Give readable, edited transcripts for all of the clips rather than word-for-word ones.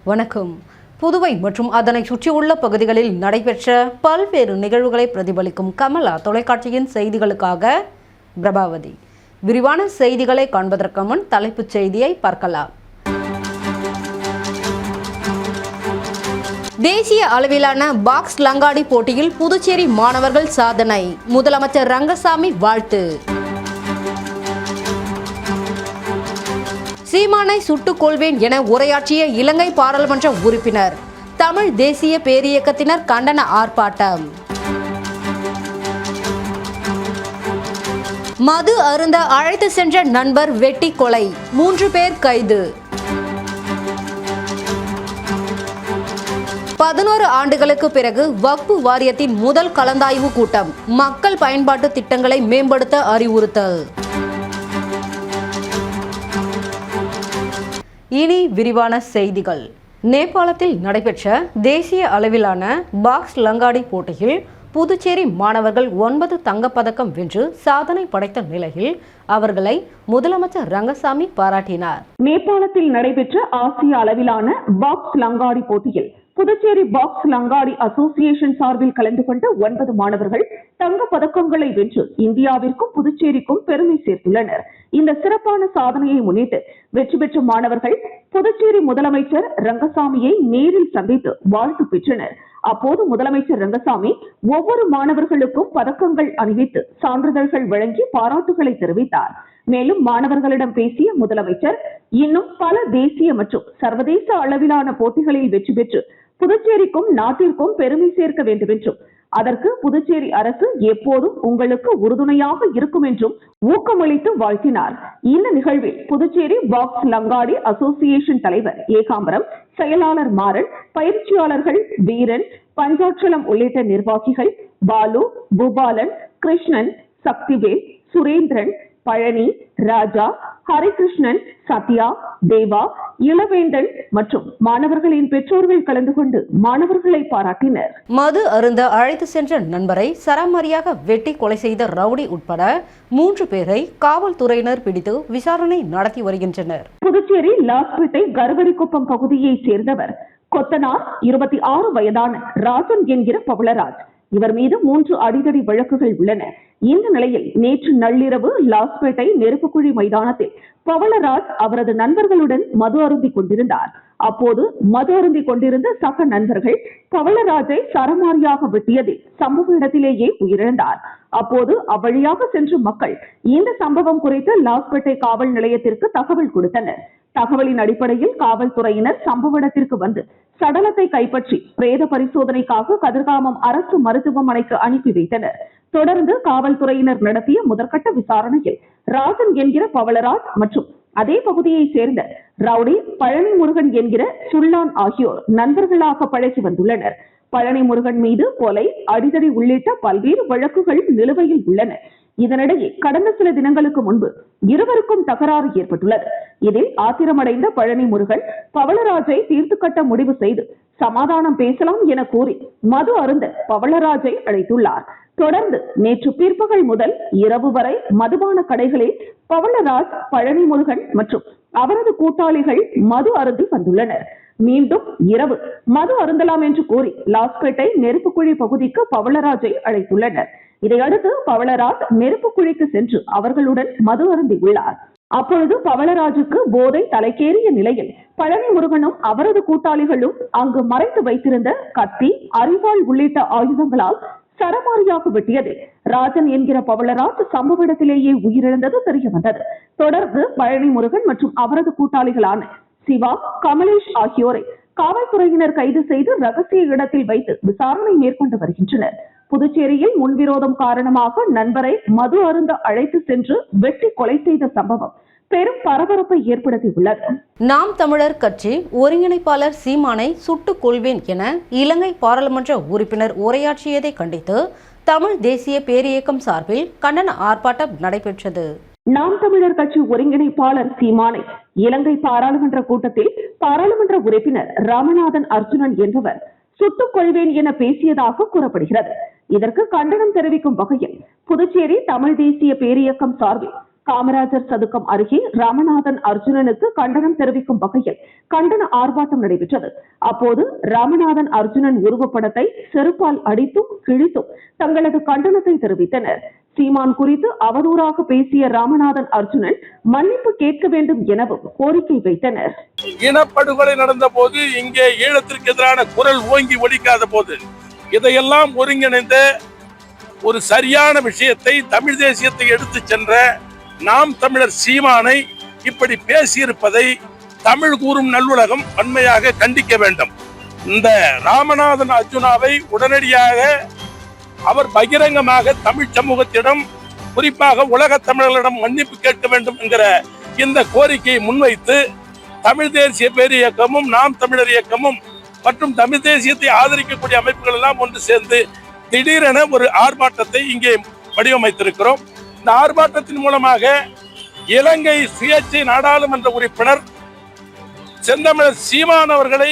வணக்கம். புதுவை மற்றும் அதனை சுற்றியுள்ள பகுதிகளில் நடைபெற்ற பல்வேறு நிகழ்வுகளை பிரதிபலிக்கும் கமலா தொலைக்காட்சியின் செய்திகளுக்காக பிரபாவதி. விரிவான செய்திகளை காண்பதற்கு முன் தலைப்புச் செய்தியை பார்க்கலாம். தேசிய அளவிலான பாக்ஸ் லங்காடி போட்டியில் புதுச்சேரி மாணவர்கள் சாதனை. முதலமைச்சர் ரங்கசாமி வாழ்த்து. சீமானை சுட்டுக் கொள்வேன் என உரையாற்றிய இலங்கை பாராளுமன்ற உறுப்பினர். தமிழ் தேசிய பேரியக்கத்தினர் கண்டன ஆர்ப்பாட்டம். மது அருந்த அழைத்து சென்ற நண்பர் வெட்டி கொலை, 3 பேர் கைது. 11 ஆண்டுகளுக்கு பிறகு வக்ஃபு வாரியத்தின் முதல் கலந்தாய்வு கூட்டம். மக்கள் பயன்பாட்டு திட்டங்களை மேம்படுத்த அறிவுறுத்தல். இனி விரிவான செய்திகள். நேபாளத்தில் நடைபெற்ற தேசிய அளவிலான பாக்ஸ் லங்காடி போட்டியில் புதுச்சேரி மாணவர்கள் 9 தங்கப்பதக்கம் வென்று சாதனை படைத்த நிலையில் அவர்களை முதலமைச்சர் ரங்கசாமி பாராட்டினார். நேபாளத்தில் நடைபெற்ற ஆசிய அளவிலான பாக்ஸ் லங்காடி போட்டியில் புதுச்சேரி பாக்ஸ் லங்காடி அசோசியேஷன் சார்பில் கலந்து கொண்ட 9 மாணவர்கள் தங்க பதக்கங்களை வென்று இந்தியாவிற்கும் புதுச்சேரிக்கும் பெருமை சேர்த்துள்ளனர். இந்த சிறப்பான சாதனையை முன்னிட்டு வெற்றி பெற்ற மாணவர்கள் புதுச்சேரி முதலமைச்சர் ரங்கசாமியை நேரில் சந்தித்து வாழ்த்து பெற்றனர். அப்போது முதலமைச்சர் ரங்கசாமி ஒவ்வொரு மாணவர்களுக்கும் பதக்கங்கள் அணிவித்து சான்றிதழ்கள் வழங்கி பாராட்டுகளை தெரிவித்தார். மேலும் மாணவர்களிடம் பேசிய முதலமைச்சர் இன்னும் பல தேசிய மற்றும் சர்வதேச அளவிலான போட்டிகளில் வெற்றி பெற்று புதுச்சேரிக்கும் நாட்டிற்கும் பெருமை சேர்க்க வேண்டும் என்றும் அதற்கு புதுச்சேரி அரசு எப்போதும் உங்களுக்கு உறுதுணையாக இருக்கும் என்றும் ஊக்கமளித்து வாழ்த்தினார். இந்த நிகழ்வில் புதுச்சேரி பாக்ஸ் லங்காடி அசோசியேஷன் தலைவர் ஏகாம்பரம், செயலாளர் மாறன், பயிற்சியாளர்கள் வீரன், பஞ்சாட்சலம் உள்ளிட்ட நிர்வாகிகள் பாலு, பூபாலன், கிருஷ்ணன், சக்திவேல், சுரேந்திரன், பழனி, ராஜா, ஹரிகிருஷ்ணன், சத்யா, தேவா, இளவேந்தன் மற்றும் மாணவர்களின் பெற்றோர்கள் கலந்து கொண்டு மாணவர்களை பாராட்டினர். மது அருந்த அழைத்து சென்ற நண்பரை சரமாரியாக வெட்டி கொலை செய்த ரவுடி உட்பட 3 பேரை காவல்துறையினர் பிடித்து விசாரணை நடத்தி வருகின்றனர். புதுச்சேரி லாஸ்பேட்டை கருவடிக்குப்பம் பகுதியை சேர்ந்தவர் கொத்தனார் 26 வயதான ராஜன் என்கிற பவளராஜ். இவர் மீது 3 அடிதடி வழக்குகள் உள்ளன. இந்த நிலையில் நேற்று நள்ளிரவு லாஸ்பேட்டை நெருப்புக்குழி மைதானத்தில் பவளராஜ் அவரது நண்பர்களுடன் மது அருந்திக் கொண்டிருந்தார். அப்போது மது அருந்திக் கொண்டிருந்த சக நண்பர்கள் பவளராஜை சரமாரியாக வெட்டியதில் சம்பவ இடத்திலேயே உயிரிழந்தார். அப்போது அவ்வழியாக சென்ற மக்கள் இந்த சம்பவம் குறித்து லாஸ்பேட்டை காவல் நிலையத்திற்கு தகவல் கொடுத்தனர். தகவலின் அடிப்படையில் காவல்துறையினர் சம்பவ இடத்திற்கு வந்து சடலத்தை கைப்பற்றி பிரேத பரிசோதனைக்காக கதிர்காமம் அரசு மருத்துவமனைக்கு அனுப்பி வைத்தனர். தொடர்ந்து காவல்துறையினர் நடத்திய முதற்கட்ட விசாரணையில் ராஜன் என்கிற பவளராஜ் மற்றும் அதே பகுதியை சேர்ந்த ரவுடி பழனி முருகன் என்கிற சுல்லான் ஆகியோர் நண்பர்களாக பழகி வந்துள்ளனர். பழனி முருகன் மீது கொலை, அடிதடி உள்ளிட்ட பல்வேறு வழக்குகள் நிலுவையில் உள்ளன. இதனிடையே கடந்த சில தினங்களுக்கு முன்பு இருவருக்கும் தகராறு ஏற்பட்டுள்ளது. இதில் ஆத்திரமடைந்த பழனி முருகன் பவளராஜை தீர்த்து கட்ட முடிவு செய்து சமாதானம் பேசலாம் என கூறி மது அருந்த பவளராஜை அழைத்துள்ளார். தொடர்ந்து நேற்று பிற்பகல் முதல் இரவு வரை மதுபான கடைகளில் பவளராஜ், பழனி முருகன் மற்றும் அவரது கூட்டாளிகள் மது அருந்தி வந்துள்ளனர். மீண்டும் இரவு மது அருந்தலாம் என்று கூறி லாஸ்பேட்டை நெருப்புக்குழி பகுதிக்கு பவளராஜை அழைத்துள்ளனர். இதையடுத்து பவளராஜ் நெருப்புக்குழிக்கு சென்று அவர்களுடன் மது அருந்தி உள்ளார். அப்பொழுது பவளராஜுக்கு போதை தலைக்கேறிய நிலையில் பழனி முருகனும் அவரது கூட்டாளிகளும் அங்கு மறைத்து வைத்திருந்த கத்தி, அரிவாள் உள்ளிட்ட ஆயுதங்களால் சரமாரியாக வெட்டியது ராஜன் என்கிற பவளராஜ் சம்பவ இடத்திலேயே உயிரிழந்தது தெரிய வந்தது. தொடர்ந்து பழனி முருகன் மற்றும் அவரது கூட்டாளிகளான சிவா, கமலேஷ் ஆகியோரை காவல்துறையினர் கைது செய்து ரகசிய இடத்தில் வைத்து விசாரணை மேற்கொண்டு வருகின்றனர். புதுச்சேரியில் முன்விரோதம் காரணமாக நண்பரை மது அருந்த அழைத்து சென்று வெட்டி கொலை செய்த சம்பவம் பெரும் பரபரப்பை ஏற்படுத்தியுள்ளது. நாம் தமிழர் கட்சி ஒருங்கிணைப்பாளர் சீமானை சுட்டுக் கொள்வேன் என இலங்கை பாராளுமன்ற உறுப்பினர் உரையாற்றியதை கண்டித்து தமிழ் தேசிய பேரியக்கம் சார்பில் கண்டன ஆர்ப்பாட்டம் நடைபெற்றது. நாம் தமிழர் கட்சி ஒருங்கிணைப்பாளர் சீமானை இலங்கை பாராளுமன்ற கூட்டத்தில் பாராளுமன்ற உறுப்பினர் ராமநாதன் அர்ஜுனன் என்பவர் சுட்டுக் கொள்வேன் என பேசியதாக கூறப்படுகிறது. இதற்கு கண்டனம் தெரிவிக்கும் வகையில் புதுச்சேரி தமிழ் தேசிய பேரியக்கம் சார்பில் காமராஜர் சதுக்கம் அருகே ராமநாதன் அர்ஜுனனுக்கு கண்டனம் தெரிவிக்கும் வகையில் கண்டன ஆர்ப்பாட்டம் நடைபெற்றது. அப்போது ராமநாதன் அர்ஜுனன் உருவப்படத்தை செருப்பால் அடித்தும் கிழித்தும் தங்களது கண்டனத்தை தெரிவித்தனர். சீமான் குறித்து அவதூறாக பேசிய ராமநாதன் அர்ஜுனன் மன்னிப்பு கேட்க வேண்டும் எனவும் கோரிக்கை வைத்தனர். இனப்படுகொலை நடந்த போது, இங்கே ஈழத்திற்கு எதிரான குரல் ஓங்கி ஒலிக்காத போது, இதையெல்லாம் ஒருங்கிணைந்த ஒரு சரியான விஷயத்தை, தமிழ் தேசியத்தை எடுத்து சென்ற நாம் தமிழர் சீமானை இப்படி பேசியிருப்பதை தமிழ் கூறும் நல்லுலகம் வன்மையாக கண்டிக்க வேண்டும். இந்த ராமநாதன் அர்ஜுனாவை உடனடியாக அவர் பகிரங்கமாக தமிழ் சமூகத்திடம், குறிப்பாக உலக தமிழர்களிடம் மன்னிப்பு கேட்க வேண்டும் என்கிற இந்த கோரிக்கையை முன்வைத்து தமிழ் தேசிய பேர் இயக்கமும் நாம் தமிழர் இயக்கமும் மற்றும் தமிழ் தேசியத்தை ஆதரிக்கக்கூடிய அமைப்புகள் எல்லாம் ஒன்று சேர்ந்து திடீரென ஒரு ஆர்ப்பாட்டத்தை இங்கே வடிவமைத்திருக்கிறோம். இந்த ஆர்ப்பாட்டத்தின் மூலமாக இலங்கை சுயேட்சை நாடாளுமன்ற உறுப்பினர் செந்தமிழர் சீமான் அவர்களை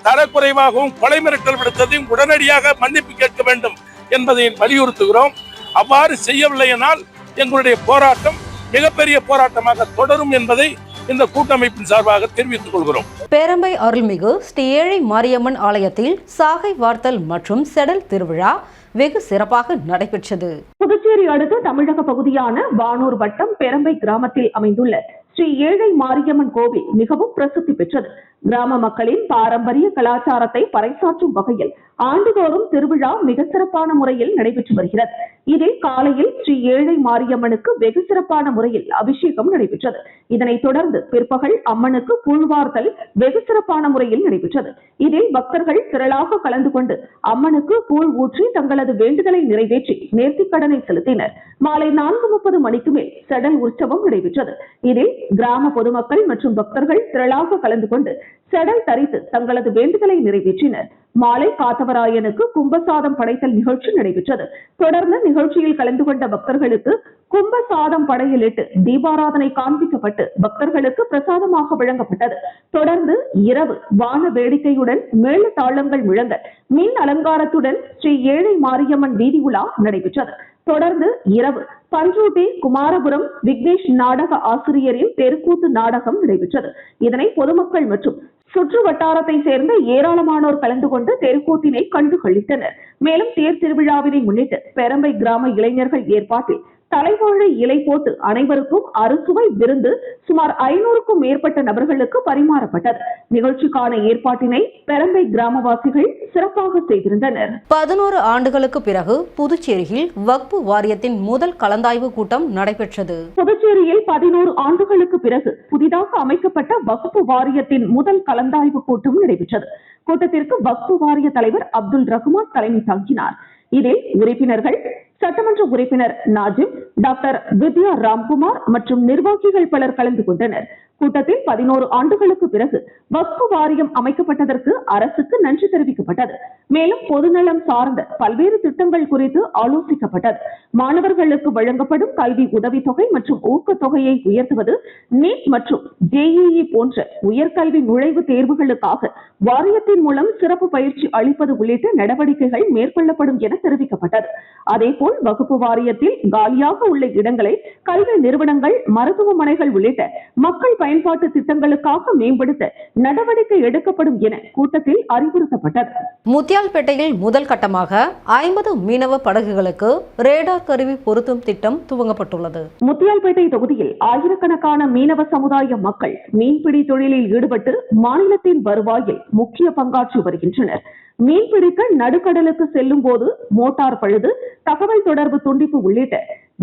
தரக்குறைவாகவும் கொலை மிரட்டல் விடுத்ததையும் உடனடியாக மன்னிப்பு கேட்க வேண்டும் என்பதை வலியுறுத்துகிறோம். அவ்வாறு செய்யவில்லை என்றால் எங்களுடைய போராட்டம் மிகப்பெரிய போராட்டமாக தொடரும் என்பதை இந்த கூட்டமைப்பின் சார்பாக தெரிவித்துக் கொள்கிறோம். பேரம்பை அருள்மிகு ஸ்ரீ ஏழை மாரியம்மன் ஆலயத்தில் சாகை வார்த்தல் மற்றும் செடல் திருவிழா வெகு சிறப்பாக நடைபெற்றது. புதுச்சேரி அடுத்த தமிழக பகுதியான வானூர் வட்டம் பேரம்பை கிராமத்தில் அமைந்துள்ள ஸ்ரீ ஏழை மாரியம்மன் கோவில் மிகவும் பிரசித்தி பெற்றது. கிராம மக்களின் பாரம்பரிய கலாச்சாரத்தை பறைசாற்றும் வகையில் ஆண்டுதோறும் திருவிழா மிக சிறப்பான முறையில் நடைபெற்று வருகிறது. இதில் காலையில் ஸ்ரீ ஏழை மாரியம்மனுக்கு வெகு சிறப்பான முறையில் அபிஷேகம் நடைபெற்றது. இதனைத் தொடர்ந்து பிற்பகல் அம்மனுக்கு கூழ்வார்த்தல் வெகு சிறப்பான முறையில் நடைபெற்றது. இதில் பக்தர்கள் திரளாக கலந்து கொண்டு அம்மனுக்கு கூழ் ஊற்றி தங்களது வேண்டுதலை நிறைவேற்றி நேர்த்திக்கடனை செலுத்தினர். மாலை 4:30 மணிக்கு மேல் செடல் உற்சவம் நடைபெற்றது. இதில் கிராம பொதுமக்கள் மற்றும் பக்தர்கள் திரளாக கலந்து கொண்டு செடல் தரித்து தங்களது வேண்டுதலை நிறைவேற்றினர். மாலை காத்தவராயனுக்கு கும்பசாதம் படைத்தல் நிகழ்ச்சி நடைபெற்றது. தொடர்ந்து நிகழ்ச்சியில் கலந்து கொண்ட பக்தர்களுக்கு கும்பசாதம் படையலிட்டு தீபாராதனை காண்பிக்கப்பட்டு பக்தர்களுக்கு பிரசாதமாக வழங்கப்பட்டது. தொடர்ந்து இரவு வான வேடிக்கையுடன் மேள தாளங்கள் முழங்க மின் அலங்காரத்துடன் ஸ்ரீ ஏழை மாரியம்மன் வீதி உலா நடைபெற்றது. தொடர்ந்து இரவு பன்ருட்டி குமாரபுரம் விக்னேஷ் நாடக ஆசிரியரின் தெருக்கூத்து நாடகம் நடைபெற்றது. இதனை பொதுமக்கள் மற்றும் சுற்று வட்டாரத்தை சேர்ந்த ஏராளமானோர் கலந்து கொண்டு தெருக்கூத்தினை கண்டு களித்தனர். மேலும் தேர் திருவிழாவினை முன்னிட்டு பேரம்பை கிராம இளைஞர்கள் ஏற்பாட்டில் தலைவாழை இலை போட்டு அனைவருக்கும் அறுசுவை விருந்து சுமார் 500க்கும் மேற்பட்ட நபர்களுக்கு பரிமாறப்பட்டது. நிகழ்ச்சிக்கான ஏற்பாட்டினை பேரம்பை கிராமவாசிகள் சிறப்பாக செய்திருந்தனர். 11 ஆண்டுகளுக்கு பிறகு புதுச்சேரியில் வக்பு வாரியத்தின் முதல் கலந்தாய்வு கூட்டம் நடைபெற்றது. புதுச்சேரியில் 11 ஆண்டுகளுக்கு பிறகு புதிதாக அமைக்கப்பட்ட வக்பு வாரியத்தின் முதல் கலந்தாய்வு கூட்டம் நடைபெற்றது. கூட்டத்திற்கு வக்பு வாரிய தலைவர் அப்துல் ரஹ்மான் தலைமை தாங்கினார். இதில் உறுப்பினர்கள் சட்டமன்ற உறுப்பினர் நாஜிம், டாக்டர் வித்யா ராம்குமார் மற்றும் நிர்வாகிகள் பலர் கலந்து கொண்டனர். கூட்டத்தில் 11 ஆண்டுகளுக்கு பிறகு வக்பு வாரியம் அமைக்கப்பட்டதற்கு அரசுக்கு நன்றி தெரிவிக்கப்பட்டது. மேலும் பொதுநலம் சார்ந்த பல்வேறு திட்டங்கள் குறித்து ஆலோசிக்கப்பட்டது. மாணவர்களுக்கு வழங்கப்படும் கல்வி உதவித்தொகை மற்றும் ஊக்கத்தொகையை உயர்த்துவது, நீட் மற்றும் JEE போன்ற உயர்கல்வி நுழைவுத் தேர்வுகளுக்காக வாரியத்தின் மூலம் சிறப்பு பயிற்சி அளிப்பது உள்ளிட்ட நடவடிக்கைகள் மேற்கொள்ளப்படும் என தெரிவிக்கப்பட்டது. அதேபோல் வகுப்பு வாரியத்தில் காலியாக உள்ள இடங்களை கல்வி நிறுவனங்கள், மருத்துவமனைகள் உள்ளிட்ட மக்கள் பயன்பாட்டு திட்டங்களுக்காக மேம்படுத்த நடவடிக்கை எடுக்கப்படும் என கூட்டத்தில் அறிவுறுத்தப்பட்டது. முத்தியால்பேட்டையில் முதல் கட்டமாக 50 மீனவ படகுகளுக்கு ரேடார் கருவி பொருத்தும் திட்டம் துவங்கப்பட்டுள்ளது. முத்தியால்பேட்டை தொகுதியில் ஆயிரக்கணக்கான மீனவ சமுதாய மக்கள் மீன்பிடி தொழிலில் ஈடுபட்டு மாநிலத்தின் வருவாயில் முக்கிய பங்காற்றி வருகின்றனர். மீன்பிடிக்க நடுக்கடலுக்கு செல்லும் போது மோட்டார் பழுது, தகவல் தொடர்பு துண்டிப்பு உள்ளிட்ட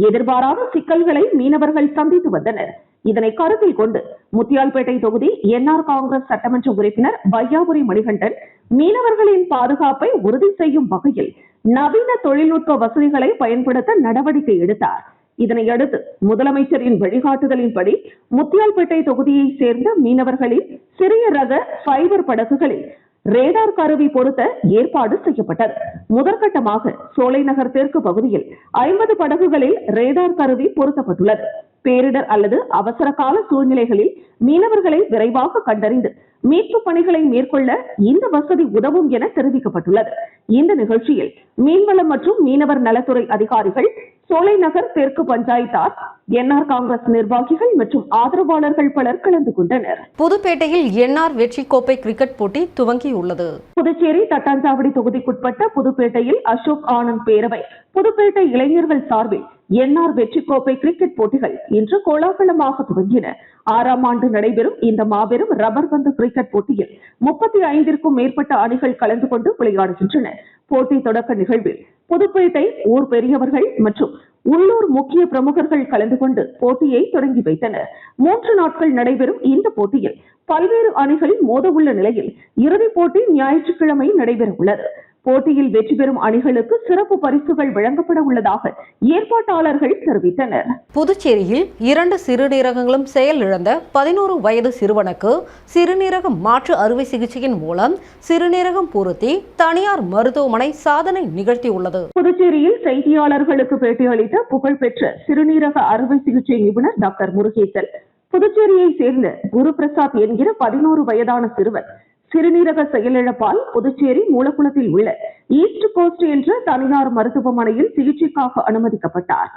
எதிர்பாராத சிக்கல்களை மீனவர்கள் சந்தித்து வந்தனர். இதனை கருத்தில் கொண்டு முத்தியால்பேட்டை தொகுதி NR காங்கிரஸ் சட்டமன்ற உறுப்பினர் வையாபுரி மணிகண்டன் மீனவர்களின் பாதுகாப்பை உறுதி செய்யும் வகையில் நவீன தொழில்நுட்ப வசதிகளை பயன்படுத்த நடவடிக்கை எடுத்தார். இதனையடுத்து முதலமைச்சரின் வழிகாட்டுதலின்படி முத்தியால்பேட்டை தொகுதியை சேர்ந்த மீனவர்களின் சிறிய ரக ஃபைபர் படகுகளில் ரேடார் கருவி பொருத்த ஏற்பாடு செய்யப்பட்டது. முதற்கட்டமாக சோலைநகர் தெற்கு பகுதியில் 50 படகுகளில் ரேடார் கருவி பொருத்தப்பட்டுள்ளது. பேரிடர் அல்லது அவசர கால சூழ்நிலைகளில் மீனவர்களை விரைவாக கண்டறிந்து மீட்பு பணிகளை மேற்கொள்ள இந்த வசதி உதவும் என தெரிவிக்கப்பட்டுள்ளது. இந்த நிகழ்ச்சியில் மீன்வளம் மற்றும் மீனவர் நலத்துறை அதிகாரிகள், சோலைநகர் தெற்கு பஞ்சாயத்தார், என்ஆர் காங்கிரஸ் நிர்வாகிகள் மற்றும் ஆதரவாளர்கள் பலர் கலந்து கொண்டனர். புதுப்பேட்டையில் என்ஆர் வெற்றி கோப்பை கிரிக்கெட் போட்டி துவங்கியுள்ளது. புதுச்சேரி தட்டாஞ்சாவடி தொகுதிக்குட்பட்ட புதுப்பேட்டையில் அசோக் ஆனந்த் பேரவை, புதுப்பேட்டை இளைஞர்கள் சார்பில் என்ஆர் வெற்றி கோப்பை கிரிக்கெட் போட்டிகள் இன்று கோலாகலமாக துவங்கின. 6ஆம் ஆண்டு நடைபெறும் இந்த மாபெரும் ரப்பர் பந்து கிரிக்கெட் போட்டியில் 35க்கும் மேற்பட்ட அணிகள் கலந்து கொண்டு விளையாடுகின்றன. போட்டி தொடக்க நிகழ்வில் புதுப்பேட்டை ஊர் பெரியவர்கள் மற்றும் உள்ளூர் முக்கிய பிரமுகர்கள் கலந்து கொண்டு போட்டியை தொடங்கி வைத்தனர். 3 நாட்கள் நடைபெறும் இந்த போட்டியில் பல்வேறு அணிகள் மோத உள்ள நிலையில் இறுதிப் போட்டி ஞாயிற்றுக்கிழமை நடைபெற உள்ளது. போட்டியில் வெற்றி பெறும் அணிகளுக்கு சிறப்பு பரிசுகள் வழங்கப்பட உள்ளதாக ஏற்பாட்டாளர்கள் தெரிவித்தனர். புதுச்சேரியில் 2 சிறுநீரகங்களும் செயலிழந்த 11 வயது சிறுவனுக்கு சிறுநீரக மாற்று அறுவை சிகிச்சையின் மூலம் சிறுநீரகம் பொருத்தி தனியார் மருத்துவமனை சாதனை நிகழ்த்தியுள்ளது. புதுச்சேரியில் செய்தியாளர்களுக்கு பேட்டியளித்த புகழ்பெற்ற சிறுநீரக அறுவை சிகிச்சை நிபுணர் டாக்டர் முருகேசன், புதுச்சேரியை சேர்ந்த குருபிரசாத் என்கிற 11 வயதான சிறுவன் சிறுநீரக செயலிழப்பால் புதுச்சேரி மூலக்குளத்தில் உள்ள ஈஸ்ட் கோஸ்ட் என்ற தனியார் மருத்துவமனையில் சிகிச்சைக்காக அனுமதிக்கப்பட்டார்.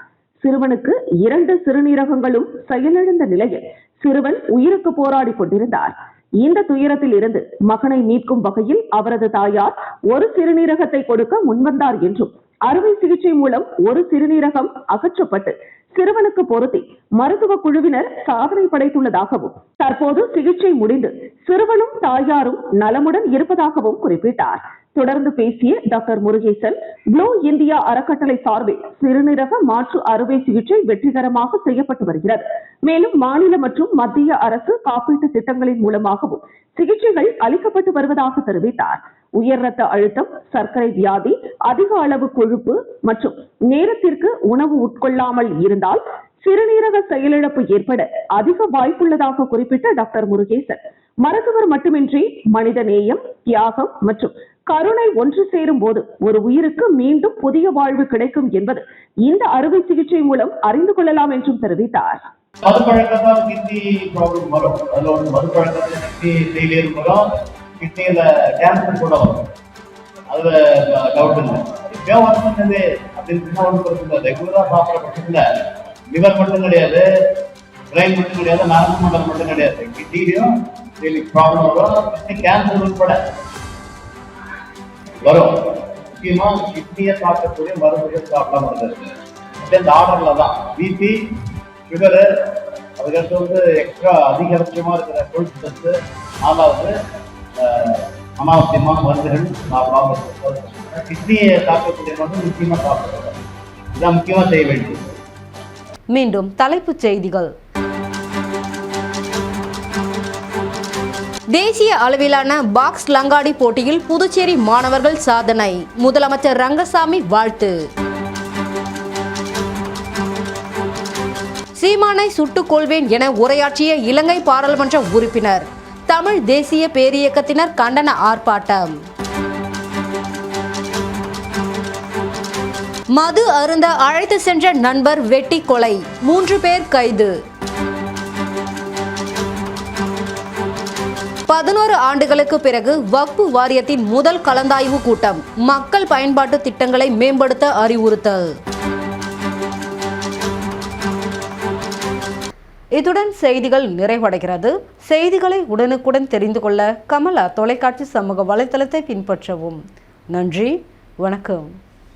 சிறுவனுக்கு 2 சிறுநீரகங்களும் செயலிழந்த நிலையில் சிறுவன் உயிருக்கு போராடி கொண்டிருந்தார். இந்த துயரத்தில் இருந்து மகனை மீட்கும் வகையில் அவரது தாயார் ஒரு சிறுநீரகத்தை கொடுக்க முன்வந்தார் என்றும், அறுவை சிகிச்சை மூலம் ஒரு சிறுநீரகம் அகற்றப்பட்டு சிறுவனுக்கு பொருத்தி மருத்துவ குழுவினர் சாதனை படைத்துள்ளதாகவும், தற்போது சிகிச்சை முடிந்து சிறுவனும் தாயாரும் நலமுடன் இருப்பதாகவும் குறிப்பிட்டார். தொடர்ந்து பேசிய டாக்டர் முருகேசன், ப்ளூ இந்தியா அறக்கட்டளை சார்பில் சிறுநீரக மாற்று அறுவை சிகிச்சை வெற்றிகரமாக செய்யப்பட்டு வருகிறது. மேலும் மாநில மற்றும் மத்திய அரசு காப்பீட்டு திட்டங்களின் மூலமாகவும் சிகிச்சைகள் அளிக்கப்பட்டு வருவதாக தெரிவித்தார். உயர் ரத்த அழுத்தம், சர்க்கரை வியாதி, அதிக அளவு கொழுப்பு மற்றும் நேரத்திற்கு உணவு உட்கொள்ளாமல் இருந்தால் சிறுநீரக செயலிழப்பு ஏற்பட அதிக வாய்ப்புள்ளதாக குறிப்பிட்ட டாக்டர் முருகேசன், மருத்துவர் மட்டுமின்றி மனித நேயம், தியாகம் மற்றும் கருணை ஒன்று சேரும் போது ஒரு உயிருக்கு மீண்டும் புதிய வாழ்வு கிடைக்கும் என்பது இந்த அறுவை சிகிச்சை மூலம் அறிந்து கொள்ளலாம் என்றும் தெரிவித்தார். மதுப்பழக்கத்தால் கிட்னி ப்ராப்ளம் வரும். அதுல ஒரு மதுப்பழக்கத்தில் கிட்னி ஃபெயிலியர் வரும், கிட்னியில கேன்சர் கூட வரும். அதுல டவுட் இல்லை. எப்பயோ வந்து அப்படின்னு ஒன்று பிரச்சனை. ரெகுலரா சாப்பிட்ற பட்சத்துல லிவர் மட்டும் கிடையாது, பிரெயின் மட்டும் கிடையாது, நரம்பு மண்டலம் மட்டும் கிடையாது, கிட்னிலையும் ப்ராப்ளம் வரும், கிட்னி கேன்சர் உட்பட வரும். முக்கியமா கிட்னியை சாப்பிடக்கூடிய மருந்துகள் சாப்பிடாம இருந்தது. இந்த ஆர்டர்ல தான் பிபி, சுகரு, அதுக்கடுத்து வந்து எக்ஸ்ட்ரா அதிகபட்சமா இருக்கிற கொழுப்பு சத்து, 4வது அனாவசியமான மருந்துகள் சாப்பிடாம இருக்கிறது. கிட்னியை சாப்பிடக்கூடிய மருந்து முக்கியமா சாப்பிடுறது. இதான் முக்கியமா செய்ய வேண்டியது. மீண்டும் தலைப்புச் செய்திகள். தேசிய அளவிலான பாக்ஸ் லங்காடி போட்டியில் புதுச்சேரி மாணவர்கள் சாதனை, முதலமைச்சர் ரங்கசாமி வாழ்த்து. சீமானை சுட்டுக் கொள்வேன் என உரையாற்றிய இலங்கை பாராளுமன்ற உறுப்பினர், தமிழ் தேசிய பேரியக்கத்தினர் கண்டன ஆர்ப்பாட்டம். மது அருந்த அழைத்து சென்ற நண்பர் வெட்டி கொலை, 3 பேர் கைது. 11 ஆண்டுகளுக்கு பிறகு வக்ஃபு வாரியத்தின் முதல் கலந்தாய்வு கூட்டம், மக்கள் பயன்பாட்டு திட்டங்களை மேம்படுத்த அறிவுறுத்தல். இத்துடன் செய்திகள் நிறைவடைகிறது. செய்திகளை உடனுக்குடன் தெரிந்து கொள்ள கமலா தொலைக்காட்சி சமூக வலைதளத்தை பின்பற்றவும். நன்றி, வணக்கம்.